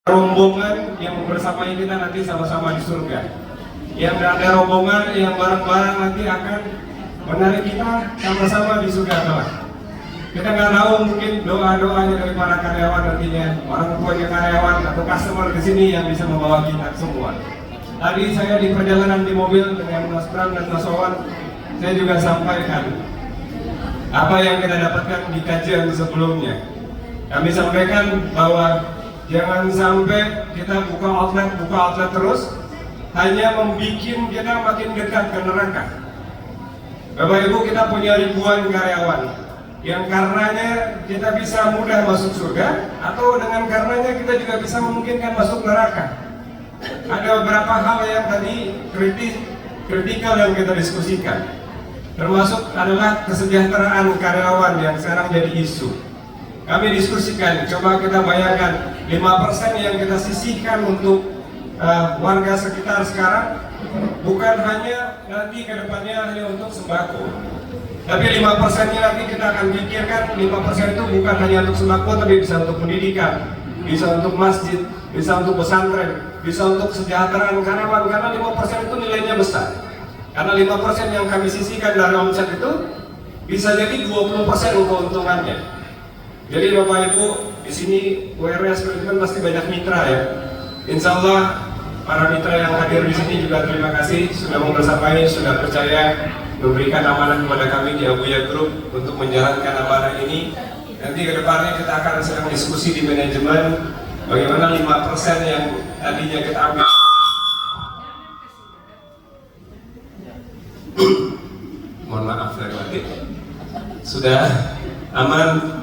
rombongan yang bersamai kita nanti sama-sama di surga. Yang ada rombongan yang bareng-bareng nanti akan menarik kita sama-sama di surga kelak. Kita nggak tahu mungkin doa-doanya dari para karyawan nantinya, orang tuanya karyawan atau customer di sini yang bisa membawa kita semua. Tadi saya di perjalanan di mobil dengan Mas Bram dan Mas Wawan, saya juga sampaikan apa yang kita dapatkan di kajian sebelumnya. Kami sampaikan bahwa jangan sampai kita buka outlet terus, hanya membuat kita makin dekat ke neraka. Bapak Ibu, kita punya ribuan karyawan yang karenanya kita bisa mudah masuk surga, atau dengan karenanya kita juga bisa memungkinkan masuk neraka. Ada beberapa hal yang tadi kritikal yang kita diskusikan, termasuk adalah kesejahteraan karyawan yang sekarang jadi isu. Kami diskusikan, coba kita bayangkan 5% yang kita sisihkan untuk warga sekitar sekarang, bukan hanya nanti ke depannya hanya untuk sembako, tapi 5%-nya nanti kita akan pikirkan 5% itu bukan hanya untuk sembako, tapi bisa untuk pendidikan, bisa untuk masjid, bisa untuk pesantren, bisa untuk kesejahteraan karyawan, karena 5% itu nilainya besar. Karena 5% yang kami sisihkan dari omset itu bisa jadi 20% keuntungannya. Jadi Bapak Ibu, di sini WRS kan pasti banyak mitra ya. Insya Allah para mitra yang hadir di sini juga terima kasih sudah membersamai, sudah percaya memberikan amanah kepada kami di Abuya Group untuk menjalankan amanah ini. Nanti ke depannya kita akan sedang diskusi di manajemen bagaimana 5% yang tadinya kita ambil. Mohon maaf saya batik. Sudah aman.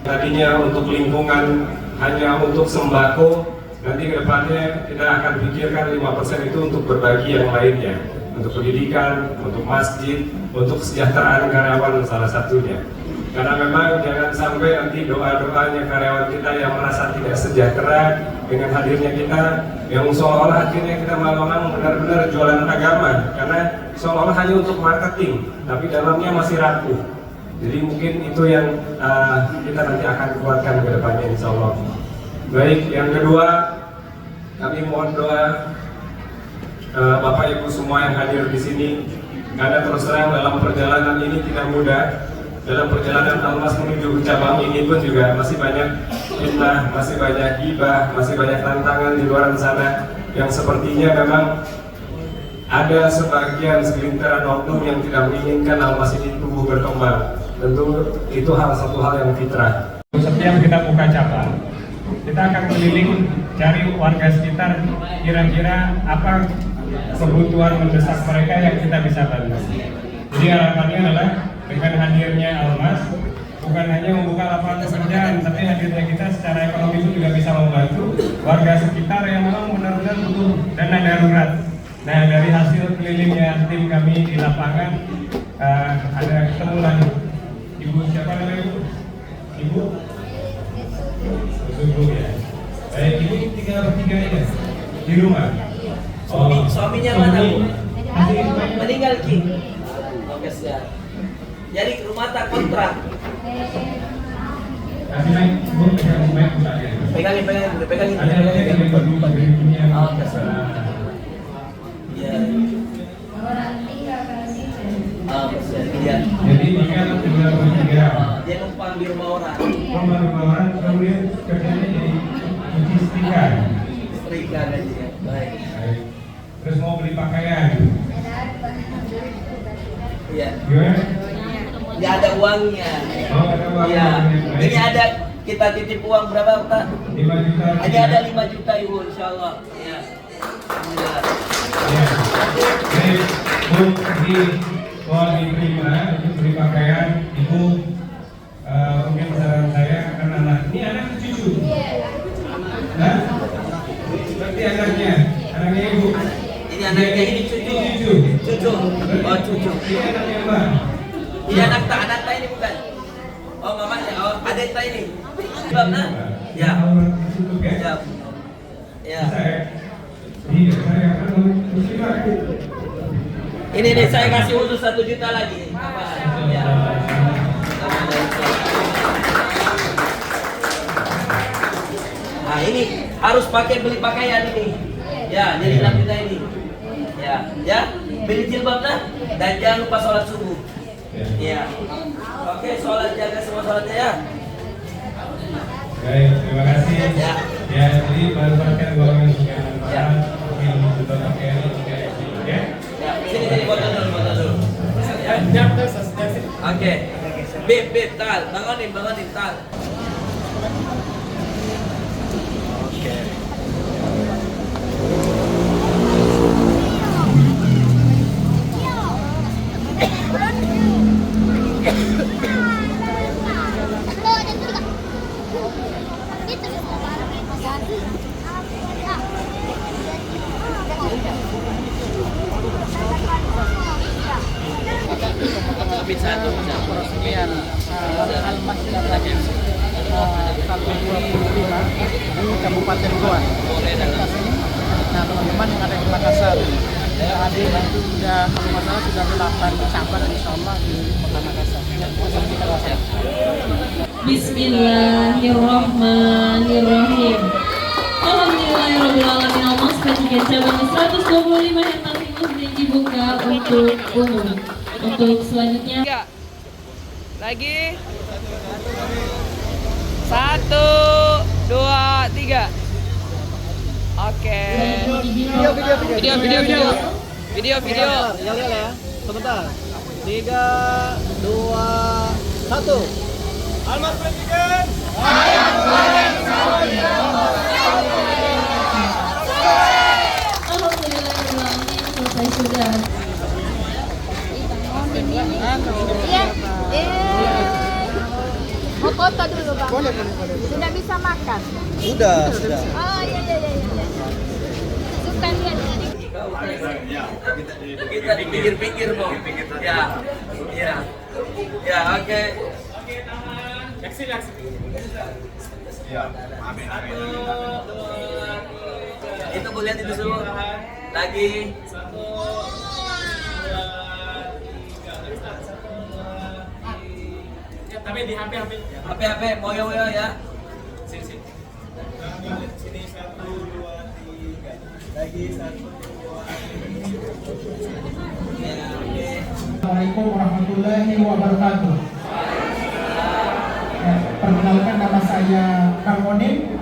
Tadinya untuk lingkungan, hanya untuk sembako, nanti ke depannya kita akan pikirkan 5% itu untuk berbagi yang lainnya, untuk pendidikan, untuk masjid, untuk kesejahteraan karyawan salah satunya. Karena memang jangan sampai nanti doa-doanya karyawan kita yang merasa tidak sejahtera dengan hadirnya kita, yang seolah-olah akhirnya kita malah benar-benar jualan agama, karena seolah-olah hanya untuk marketing, tapi dalamnya masih rapuh. Jadi mungkin itu yang kita nanti akan kuatkan ke depannya insya Allah. Baik, yang kedua, kami mohon doa Bapak Ibu semua yang hadir di sini, karena terus terang dalam perjalanan ini tidak mudah. Dalam perjalanan Almas menuju cabang ini pun juga masih banyak fitnah, masih banyak gibah, masih banyak tantangan di luar sana yang sepertinya memang ada sebagian segelintiran oknum yang tidak menginginkan Almas ini tumbuh berkembang. Tentu itu satu hal yang fitrah. Setiap kita buka cabang, kita akan keliling cari warga sekitar kira-kira apa kebutuhan mendesak mereka yang kita bisa bantu. Jadi harapannya adalah dengan hadirnya Almas bukan hanya membuka lapangan pekerjaan, tapi hadirnya kita secara ekonomi itu juga bisa membantu warga sekitar yang memang benar-benar butuh dana darurat. Nah, dari hasil kelilingnya tim kami di lapangan ada ketemu lagi Ibu siapa namanya Ibu? Ibu? Ibu ya. Baik, Ibu tinggal bertiga aja di rumah. Suaminya mana Bu? Meninggal Ki. Oke siap. Jadi rumah tak kontrak. Kasih naik, Bu, pegang mic aja. Pegangin. Ada yang berdua. Oke siap. Iya. Jadi tinggal bertiga. Dia numpang di rumah orang. Rumah orang, kemudian kerjanya jadi cuci setrika. Setrika aja. Baik. Terus mau beli pakaian. Iya. Gimana? Dia ada uangnya. Oh, ada uang. Iya. Ini ada kita titip uang berapa Pak? 5 juta. Ini ada 5 juta Ibu insyaallah. Iya. Alhamdulillah. Ya. Jadi, Bu, di soal diterima untuk beli pakaian, Ibu mungkin saran saya karena anak ini anak cucu. Nah, berarti anaknya Ibu. Ini anaknya ini cucu. Cucu. Oh cucu. Ini anaknya Mbak. Ini anak tak ini bukan. Oh mamanya. Oh adik tak ini. Sebab nah. Ya. Ya. Ya. Iya, saya akan Ini nih saya kasih khusus 1 juta lagi. Ya. Nah ini harus beli pakaian ini. Ya, jadi anak kita ini. Ya, beli jilbabnya dan jangan lupa sholat subuh. Ya. Oke, sholat, jaga semua sholatnya ya. Baik, terima kasih. Ya. Ya, jadi baru pakai golongan juga. Ya. Mungkin juga pakai ini juga ya. Ya, sini foto dulu. Ya. Oke. Beb, Tal, bangunin, Tal. Oke. Peresmian Al-Masjid Al-Aqsa 125 di Kabupaten Goa. Nah, teman-teman yang ada di Makassar, hadir itu sudah kalau masalah sudah 8 cabang insyaallah di Kota Makassar. Bismillahirrahmanirrahim. Alhamdulillahirrahmanirrahim. Almas ketiga cabang 125 yang masih muslim dibuka untuk umum. Untuk selanjutnya lagi 1, 2, 3. Oke. Video. Ya. Sebentar. 3, 2, 1. Almas Presiden. Alhamdulillahirrahmanirrahim. Selesai sudah. Mau foto dulu bang? Boleh. Sudah bisa makan? Sudah. Oh iya. Suka lihat. Kita di pinggir-pinggir, Bang. Ya, oke. Ya. Itu boleh lihat itu semua. Lagi. Tapi di HP. HP, moyo ya. Sini. Sini 1, 2, 3. Lagi 1, 2. Ya, oke. Assalamualaikum warahmatullahi wabarakatuh. Perkenalkan, nama saya Kang Onim.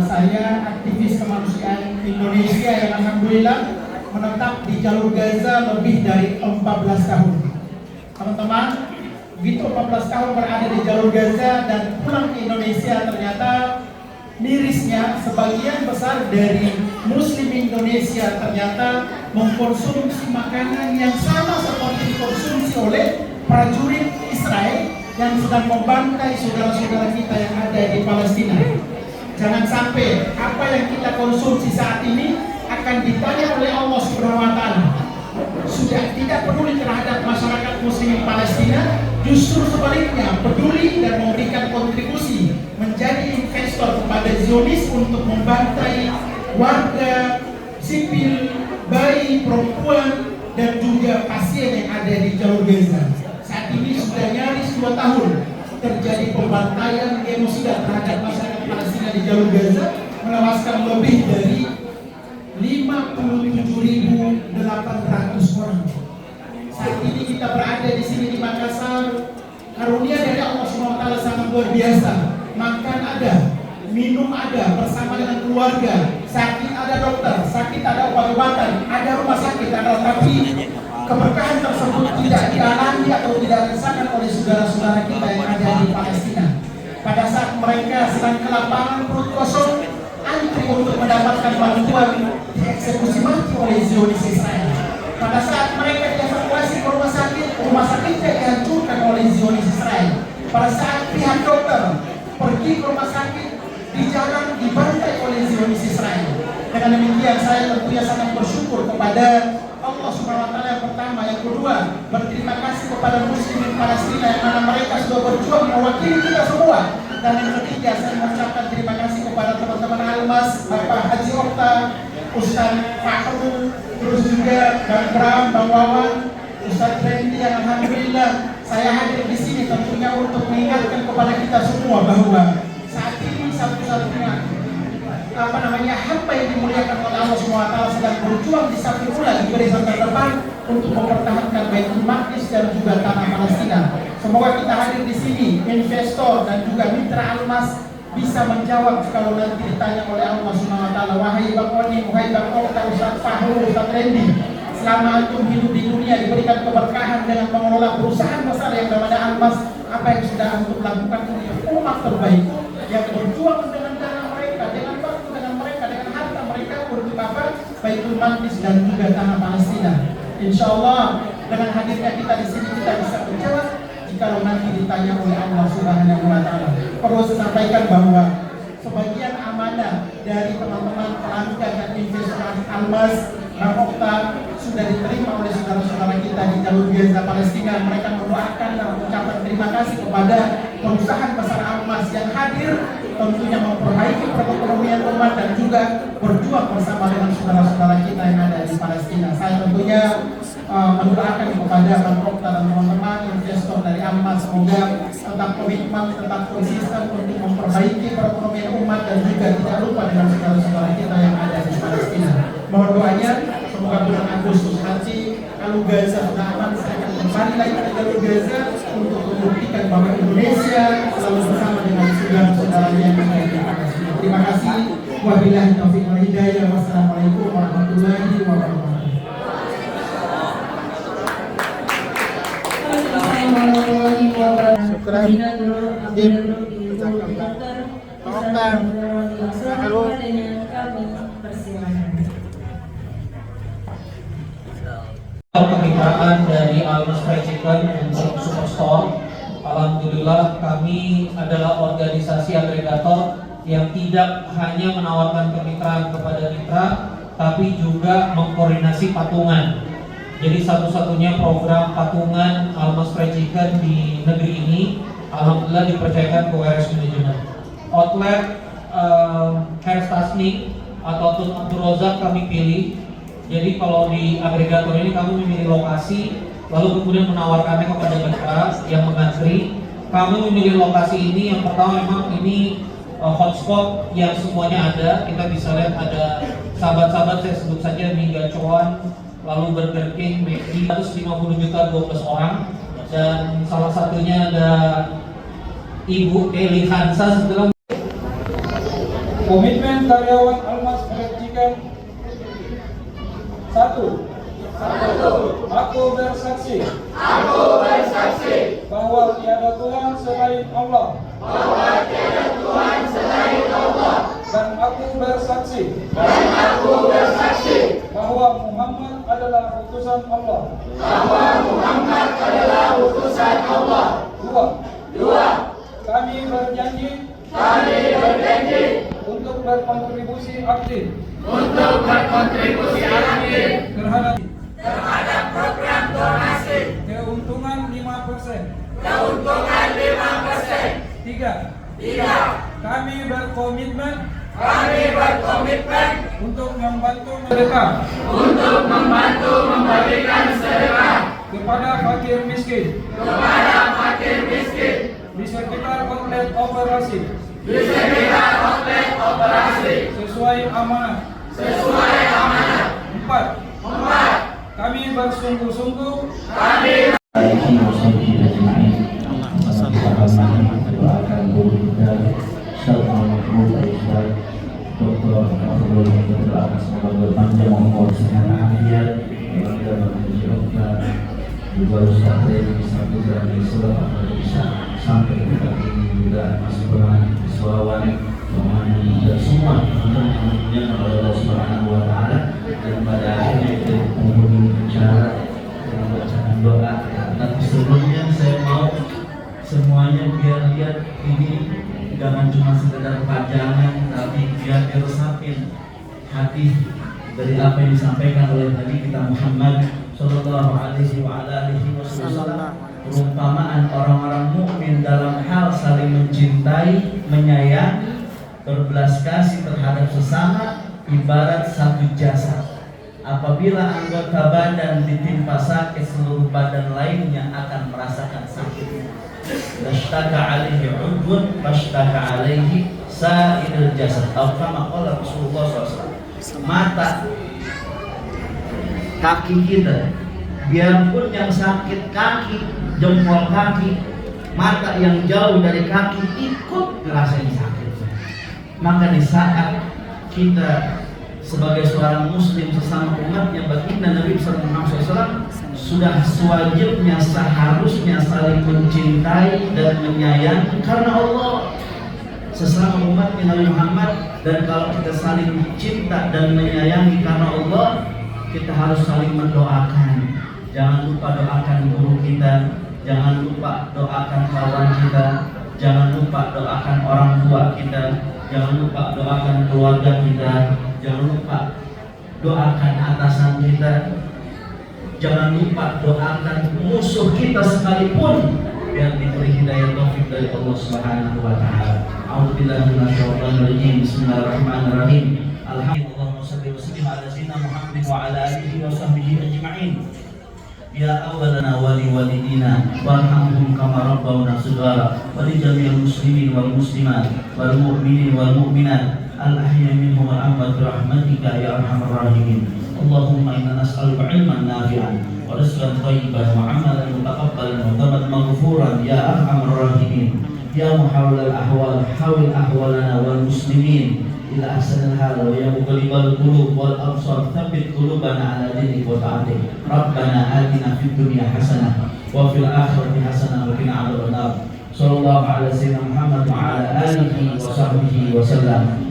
Saya aktivis kemanusiaan Indonesia yang alhamdulillah menetap di jalur Gaza lebih dari 14 tahun. Teman-teman, begitu 14 tahun berada di jalur Gaza dan pulang ke Indonesia, ternyata mirisnya sebagian besar dari Muslim Indonesia ternyata mengkonsumsi makanan yang sama seperti dikonsumsi oleh prajurit Israel yang sedang membantai saudara-saudara kita yang ada di Palestina. Jangan sampai apa yang kita konsumsi saat ini akan ditanya oleh Allah Subhanahu wa Ta'ala. Sudah tidak peduli terhadap masyarakat Muslim Palestina, justru sebaliknya peduli dan memberikan kontribusi menjadi investor kepada Zionis untuk membantai warga sipil, bayi, perempuan, dan juga pasien yang ada di jalur Gaza. Saat ini sudah nyaris 2 tahun terjadi pembantaian genosida terhadap masyarakat Palestina di jalur Gaza, menewaskan lebih dari 57.800 orang. Saat ini kita berada di sini di Makassar. Karunia dari Allah SWT sangat luar biasa. Makan ada, minum ada, bersama dengan keluarga. Sakit ada dokter, sakit ada obat-obatan, ada rumah sakit, ada, tapi keberkahan tersebut tidak dialami atau tidak dirasakan oleh saudara-saudara kita yang ada di Palestina. Pada saat mereka sedang ke lapangan perut kosong, antri untuk mendapatkan bantuan, dieksekusi mati oleh Zionis Israel. Pada saat mereka dievakuasi ke rumah sakitnya dihancurkan oleh Zionis Israel. Pada saat pihak dokter pergi ke rumah sakit, di jalan dibantai oleh Zionis Israel. Dengan demikian saya tentunya sangat bersyukur kepada Allah Subhanahu wa Ta'ala yang pertama. Yang kedua, berterima kasih kepada muslimin Palestina yang mana mereka sudah berjuang mewakili kita semua. Dan yang ketiga, saya mengucapkan terima kasih kepada teman-teman Almas, Bapak Haji Okta, Ustaz Fahru, terus juga Bang Bram, Bang Wawan, Ustaz Randy yang alhamdulillah saya hadir di sini tentunya untuk mengingatkan kepada kita semua bahwa saat ini satu-satunya hamba yang dimuliakan oleh Allah SWT sedang berjuang di samping pula di barisan terdepan untuk mempertahankan Baitul Maqdis dan juga tanah Palestina. Semoga kita hadir di sini, investor dan juga mitra Almas bisa menjawab kalau nanti ditanya oleh Allah SWT. Wahai Bang Oni, wahai Bang Okta, Ustaz Fahru, Ustaz Randy, selama antum hidup di dunia diberikan keberkahan dengan mengelola perusahaan besar yang namanya Almas, apa yang sudah antum lakukan untuk umat terbaik yang berjuang dengan dana mereka, dengan waktu dengan mereka, dengan harta mereka untuk apa? Baitul Maqdis dan juga tanah Palestina. Insya Allah dengan hadirnya kita di sini kita bisa menjawab jika nanti ditanya oleh Allah Subhanahu wa Ta'ala. Perlu saya sampaikan bahwa sebagian amanah dari teman-teman pelanggan dan investor Almas Bang Okta sudah diterima oleh saudara-saudara kita di jalur Gaza Palestina. Mereka mendoakan dan mengucapkan terima kasih kepada perusahaan besar Almas yang hadir tentunya memperbaiki perekonomian umat dan juga berjuang bersama dengan saudara-saudara kita yang ada di Palestina. Saya tentunya mendoakan kepada Bang Okta dan teman-teman investor dari Almas, semoga tetap komitmen, tetap konsisten untuk memperbaiki perekonomian umat dan juga tidak lupa dengan saudara-saudara kita yang ada di Palestina. Mohon doanya, semoga bulan Agustus nanti kalau Gaza sudah aman, saya akan kembali lagi ke jalur Gaza untuk membuktikan bahwa Indonesia selalu bersama dengan saudara-saudaranya yang ada di Palestina. Terima kasih. Wabillahi taufiq wal hidayah. Wassalamualaikum warahmatullahi wabarakatuh. Kemitraan dari Almas Fried Chicken untuk Superstore. Alhamdulillah kami adalah organisasi agregator yang tidak hanya menawarkan kemitraan kepada mitra, tapi juga mengkoordinasi patungan. Jadi satu-satunya program patungan Almas Fried Chicken di negeri ini alhamdulillah dipercayakan ke WRS Management. Outlet Hair Stasnik atau Tun Abdul Razak kami pilih. Jadi kalau di agregator ini kami memilih lokasi, lalu kemudian menawarkannya kepada mitra yang mengantri. Kami memilih lokasi ini, yang pertama memang ini hotspot yang semuanya ada. Kita bisa lihat ada sahabat-sahabat, saya sebut saja mie gacoan, lalu Burger King, McD, 150 juta 12 orang. Dan salah satunya ada Ibu Eli Hansa setelah Komitmen karyawan Almas Fried Chicken. Satu. Aku bersaksi bahwa tiada Tuhan selain Allah. Dan aku bersaksi bahwa Muhammad adalah utusan Allah. Dua. Kami berjanji untuk berkontribusi aktif terhadap program donasi keuntungan 5%. Tiga. Kami berkomitmen untuk membantu memberikan sedekah kepada fakir miskin di sekitar outlet operasi sesuai amanah. 4. Kami bersungguh-sungguh juga Ustaz bisa juga bisa sampai kita ini juga masih bersuawan dan semua yang oleh Allah Subhanahu wa Ta'ala, dan pada akhirnya itu penghuni bicara dengan bacaan doa. Tapi sebelumnya saya mau semuanya biar lihat ini jangan cuma sekedar pajangan, tapi biar diresapin hati dari apa yang disampaikan oleh Nabi kita Muhammad Sallallahu Alaihi Wasallam. Perumpamaan orang-orang mukmin dalam hal saling mencintai, menyayangi, berbelas kasih terhadap sesama ibarat satu jasad. Apabila anggota badan ditimpa sakit, seluruh badan lainnya akan merasakan sakitnya. Mashtaka alaihi udwun, mashtaka alaihi sa'iril jasad atau kama qala Rasulullah SAW. Mata, kaki kita, biarpun yang sakit kaki, jempol kaki, mata yang jauh dari kaki ikut ngerasain sakit. Maka di saat kita sebagai seorang muslim sesama umat yang baginda Nabi SAW sudah sewajibnya, seharusnya saling mencintai dan menyayangi karena Allah sesama umatnya Nabi Muhammad. Dan kalau kita saling cinta dan menyayangi karena Allah, kita harus saling mendoakan. Jangan lupa doakan guru kita, jangan lupa doakan kawan kita, jangan lupa doakan orang tua kita, jangan lupa doakan keluarga kita, jangan lupa doakan atasan kita, jangan lupa doakan musuh kita sekalipun biar diberi hidayah taufik dari Allah Subhanahu wa taala. A'udzubillahi minasyaitonir rajim. Bismillahirrahmanirrahim. Alhamdulillah shalli wa sallim ala sayyidina Muhammad wa ala alihi wa sahbihi ajma'in. Ya awalana wa li walidina warhamhum kama rabbawna shighara wa li jami'il muslimin wal muslimat wal mu'minin wal mu'minat al-ahya minhum wal amwat bi rahmatika ya arhamar rahimin. Allahumma inna nas'aluka ilman nafi'an wa rizqan thayyiban wa 'amalan mutaqabbalan wa tawbatan maghfuran ya arhamar rahimin. Ya muhawwilal ahwal hawil ahwalana wal muslimin ila ahsanil hal wa ya muqallibal qulub wal absar tsabbit qulubana ala dinik wa ta'atik. Rabbana atina fid dunya hasanah wa fil akhirati hasanah wa qina adzabannar. Sallallahu ala sayyidina Muhammad wa ala alihi wa sahbihi wa sallam.